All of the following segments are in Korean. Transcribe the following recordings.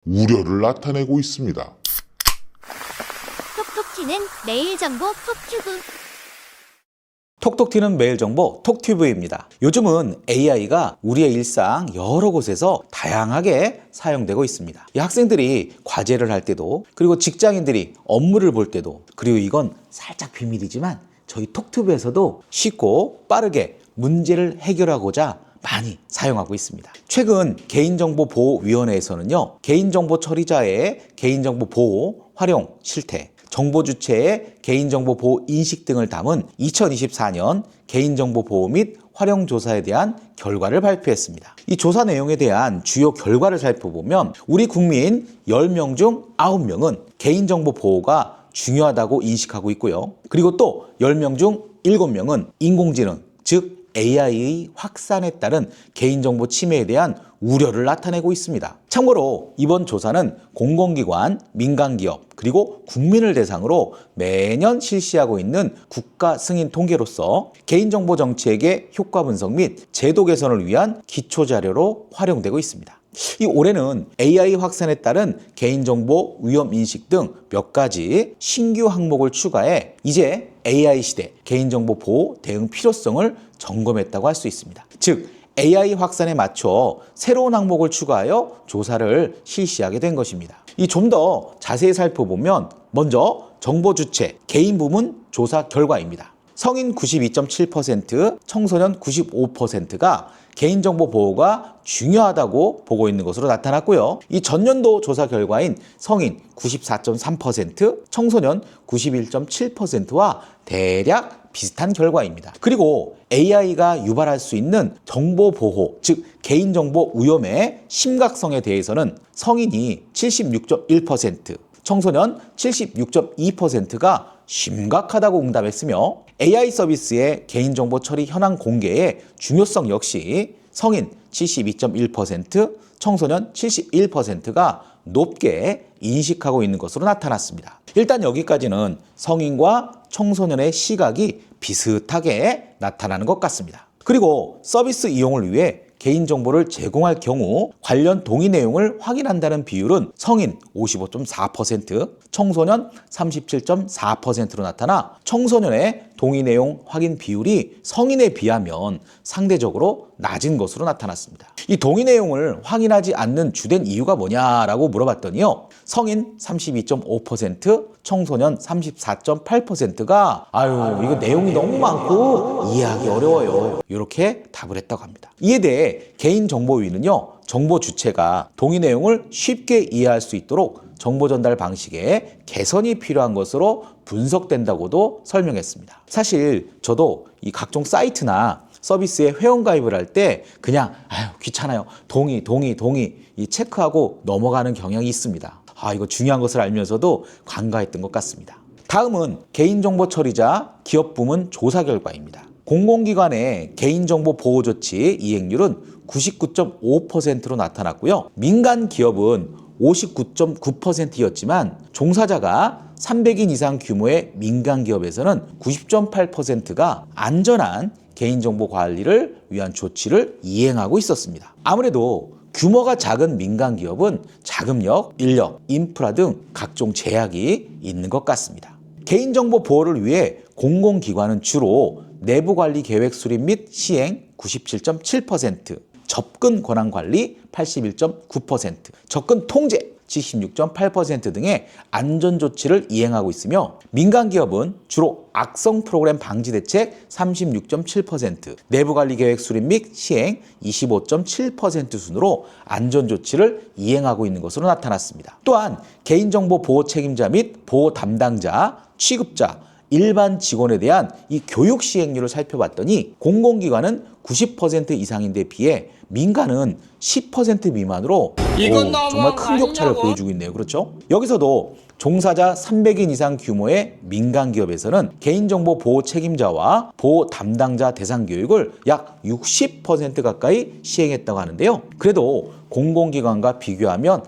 우려를 나타내고 있습니다. 톡톡 튀는 매일 정보 톡튜브. 톡톡 튀는 매일 정보 톡튜브입니다. 요즘은 AI가 우리의 일상 여러 곳에서 다양하게 사용되고 있습니다. 이 학생들이 과제를 할 때도, 그리고 직장인들이 업무를 볼 때도, 그리고 이건 살짝 비밀이지만 저희 톡튜브에서도 쉽고 빠르게 문제를 해결하고자 많이 사용하고 있습니다. 최근 개인정보보호위원회에서는요, 개인정보 처리자의 개인정보 보호, 활용, 실태, 정보 주체의 개인정보 보호 인식 등을 담은 2024년 개인정보 보호 및 활용 조사에 대한 결과를 발표했습니다. 이 조사 내용에 대한 주요 결과를 살펴보면 우리 국민 10명 중 9명은 개인정보 보호가 중요하다고 인식하고 있고요. 그리고 또 10명 중 7명은 인공지능, 즉 AI의 확산에 따른 개인정보 침해에 대한 우려를 나타내고 있습니다. 참고로 이번 조사는 공공기관, 민간기업, 그리고 국민을 대상으로 매년 실시하고 있는 국가 승인 통계로서 개인정보 정책의 효과 분석 및 제도 개선을 위한 기초자료로 활용되고 있습니다. 이 올해는 AI 확산에 따른 개인정보 위험인식 등 몇 가지 신규 항목을 추가해 이제 AI 시대 개인정보 보호 대응 필요성을 점검했다고 할 수 있습니다. 즉 AI 확산에 맞춰 새로운 항목을 추가하여 조사를 실시하게 된 것입니다. 이 좀 더 자세히 살펴보면 먼저 정보 주체 개인 부문 조사 결과입니다. 성인 92.7%, 청소년 95%가 개인정보 보호가 중요하다고 보고 있는 것으로 나타났고요. 이 전년도 조사 결과인 성인 94.3%, 청소년 91.7%와 대략 비슷한 결과입니다. 그리고 AI가 유발할 수 있는 정보 보호, 즉 개인정보 위험의 심각성에 대해서는 성인이 76.1%, 청소년 76.2%가 심각하다고 응답했으며 AI 서비스의 개인정보 처리 현황 공개의 중요성 역시 성인 72.1%, 청소년 71%가 높게 인식하고 있는 것으로 나타났습니다. 일단 여기까지는 성인과 청소년의 시각이 비슷하게 나타나는 것 같습니다. 그리고 서비스 이용을 위해 개인정보를 제공할 경우 관련 동의 내용을 확인한다는 비율은 성인 55.4%, 청소년 37.4%로 나타나 청소년의 동의 내용 확인 비율이 성인에 비하면 상대적으로 낮은 것으로 나타났습니다. 이 동의 내용을 확인하지 않는 주된 이유가 뭐냐라고 물어봤더니요, 성인 32.5%, 청소년 34.8%가 이거 내용이 너무 많고 이해하기 어려워요, 이렇게 답을 했다고 합니다. 이에 대해 개인정보위는요, 정보 주체가 동의 내용을 쉽게 이해할 수 있도록 정보 전달 방식에 개선이 필요한 것으로 분석된다고도 설명했습니다. 사실 저도 이 각종 사이트나 서비스에 회원가입을 할 때 그냥 귀찮아요, 동의 이 체크하고 넘어가는 경향이 있습니다. 이거 중요한 것을 알면서도 관가했던 것 같습니다. 다음은 개인정보 처리자 기업 부문 조사 결과입니다. 공공기관의 개인정보 보호 조치 이행률은 99.5%로 나타났고요. 민간 기업은 59.9%였지만 종사자가 300인 이상 규모의 민간 기업에서는 90.8%가 안전한 개인정보 관리를 위한 조치를 이행하고 있었습니다. 아무래도 규모가 작은 민간 기업은 자금력, 인력, 인프라 등 각종 제약이 있는 것 같습니다. 개인정보 보호를 위해 공공기관은 주로 내부관리 계획 수립 및 시행 97.7%, 접근 권한 관리 81.9%, 접근 통제 76.8% 등의 안전조치를 이행하고 있으며 민간 기업은 주로 악성 프로그램 방지 대책 36.7%, 내부관리 계획 수립 및 시행 25.7% 순으로 안전조치를 이행하고 있는 것으로 나타났습니다. 또한 개인정보 보호 책임자 및 보호 담당자, 취급자, 일반 직원에 대한 이 교육 시행률을 살펴봤더니 공공기관은 90% 이상인데 비해 민간은 10% 미만으로 정말 큰 격차를 보여주고 있네요. 그렇죠? 여기서도 종사자 300인 이상 규모의 민간 기업에서는 개인정보 보호 책임자와 보호 담당자 대상 교육을 약 60% 가까이 시행했다고 하는데요. 그래도 공공기관과 비교하면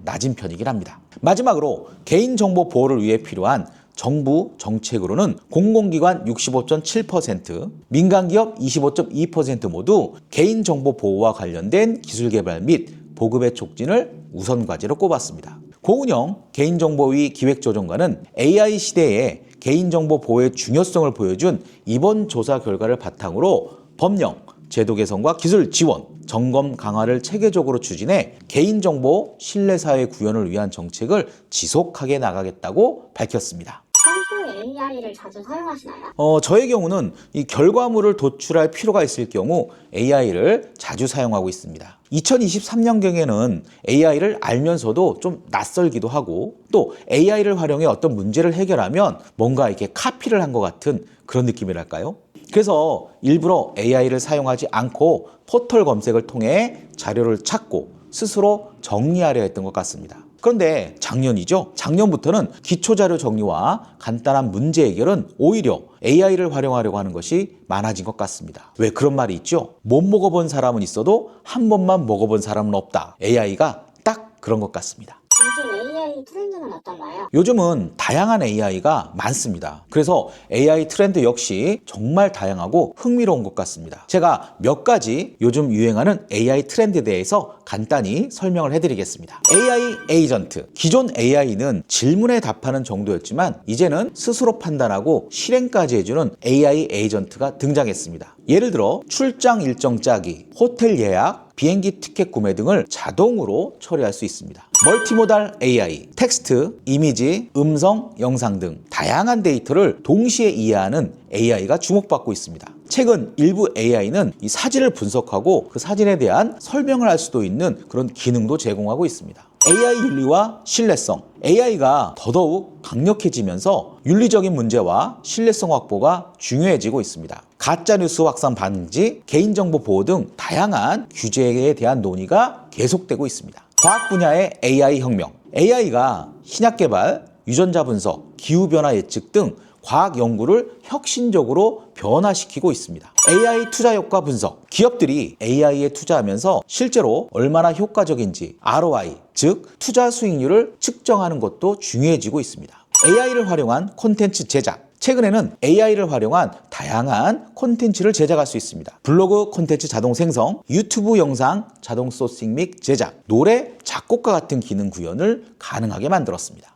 낮은 편이긴 합니다. 마지막으로 개인정보 보호를 위해 필요한 정부 정책으로는 공공기관 65.7%, 민간기업 25.2% 모두 개인정보 보호와 관련된 기술 개발 및 보급의 촉진을 우선 과제로 꼽았습니다. 고은영 개인정보위 기획조정관은 AI 시대에 개인정보 보호의 중요성을 보여준 이번 조사 결과를 바탕으로 법령, 제도 개선과 기술 지원, 점검 강화를 체계적으로 추진해 개인정보 신뢰사회 구현을 위한 정책을 지속하게 나가겠다고 밝혔습니다. 평소에 AI를 자주 사용하시나요? 저의 경우는 이 결과물을 도출할 필요가 있을 경우 AI를 자주 사용하고 있습니다. 2023년경에는 AI를 알면서도 좀 낯설기도 하고 또 AI를 활용해 어떤 문제를 해결하면 뭔가 이렇게 카피를 한 것 같은 그런 느낌이랄까요? 그래서 일부러 AI를 사용하지 않고 포털 검색을 통해 자료를 찾고 스스로 정리하려 했던 것 같습니다. 그런데 작년부터는 기초자료 정리와 간단한 문제 해결은 오히려 AI를 활용하려고 하는 것이 많아진 것 같습니다. 왜 그런 말이 있죠? 못 먹어본 사람은 있어도 한 번만 먹어본 사람은 없다. AI가 딱 그런 것 같습니다. 요즘 AI 트렌드는 어떤가요? 요즘은 다양한 AI가 많습니다. 그래서 AI 트렌드 역시 정말 다양하고 흥미로운 것 같습니다. 제가 몇 가지 요즘 유행하는 AI 트렌드에 대해서 간단히 설명을 해드리겠습니다. AI 에이전트. 기존 AI는 질문에 답하는 정도였지만 이제는 스스로 판단하고 실행까지 해주는 AI 에이전트가 등장했습니다. 예를 들어 출장 일정 짜기, 호텔 예약, 비행기 티켓 구매 등을 자동으로 처리할 수 있습니다. 멀티모달 AI, 텍스트, 이미지, 음성, 영상 등 다양한 데이터를 동시에 이해하는 AI가 주목받고 있습니다. 최근 일부 AI는 이 사진을 분석하고 그 사진에 대한 설명을 할 수도 있는 그런 기능도 제공하고 있습니다. AI 윤리와 신뢰성. AI가 더더욱 강력해지면서 윤리적인 문제와 신뢰성 확보가 중요해지고 있습니다. 가짜뉴스 확산 방지, 개인정보 보호 등 다양한 규제에 대한 논의가 계속되고 있습니다. 과학 분야의 AI 혁명. AI가 신약 개발, 유전자 분석, 기후변화 예측 등 과학 연구를 혁신적으로 변화시키고 있습니다. AI 투자 효과 분석. 기업들이 AI에 투자하면서 실제로 얼마나 효과적인지 ROI, 즉 투자 수익률을 측정하는 것도 중요해지고 있습니다. AI를 활용한 콘텐츠 제작. 최근에는 AI를 활용한 다양한 콘텐츠를 제작할 수 있습니다. 블로그 콘텐츠 자동 생성, 유튜브 영상 자동 소싱 및 제작, 노래, 작곡과 같은 기능 구현을 가능하게 만들었습니다.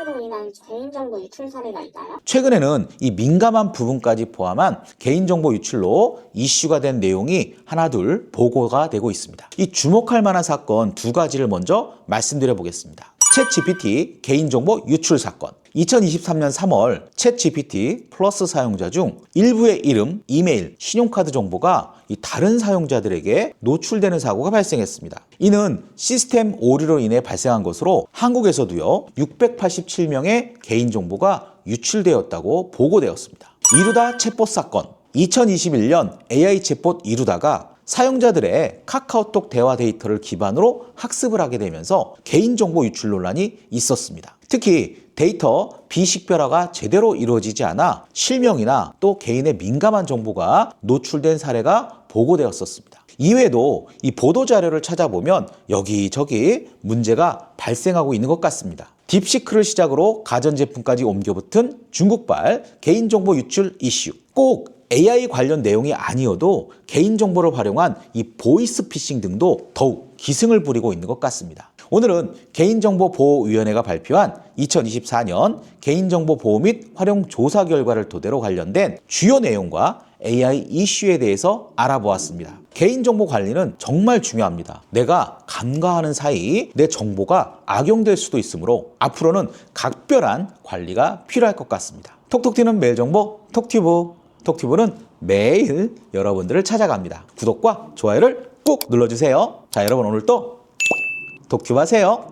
AI로 인한 개인정보 유출 사례가 있나요? 최근에는 이 민감한 부분까지 포함한 개인정보 유출로 이슈가 된 내용이 하나둘 보고가 되고 있습니다. 이 주목할 만한 사건 두 가지를 먼저 말씀드려 보겠습니다. 챗GPT 개인정보 유출 사건. 2023년 3월 챗GPT 플러스 사용자 중 일부의 이름, 이메일, 신용카드 정보가 이 다른 사용자들에게 노출되는 사고가 발생했습니다. 이는 시스템 오류로 인해 발생한 것으로 한국에서도요 687명의 개인정보가 유출되었다고 보고되었습니다. 이루다 챗봇 사건. 2021년 AI 챗봇 이루다가 사용자들의 카카오톡 대화 데이터를 기반으로 학습을 하게 되면서 개인정보 유출 논란이 있었습니다. 특히 데이터 비식별화가 제대로 이루어지지 않아 실명이나 또 개인의 민감한 정보가 노출된 사례가 보고되었었습니다. 이외에도 이 보도자료를 찾아보면 여기저기 문제가 발생하고 있는 것 같습니다. 딥시크를 시작으로 가전제품까지 옮겨붙은 중국발 개인정보 유출 이슈. 꼭 AI 관련 내용이 아니어도 개인정보를 활용한 이 보이스피싱 등도 더욱 기승을 부리고 있는 것 같습니다. 오늘은 개인정보보호위원회가 발표한 2024년 개인정보 보호 및 활용 조사 결과를 토대로 관련된 주요 내용과 AI 이슈에 대해서 알아보았습니다. 개인정보 관리는 정말 중요합니다. 내가 간과하는 사이 내 정보가 악용될 수도 있으므로 앞으로는 각별한 관리가 필요할 것 같습니다. 톡톡 튀는 매일 정보 톡튜브. 톡튜브는 매일 여러분들을 찾아갑니다. 구독과 좋아요를 꼭 눌러주세요. 자, 여러분 오늘도 톡튜브 하세요.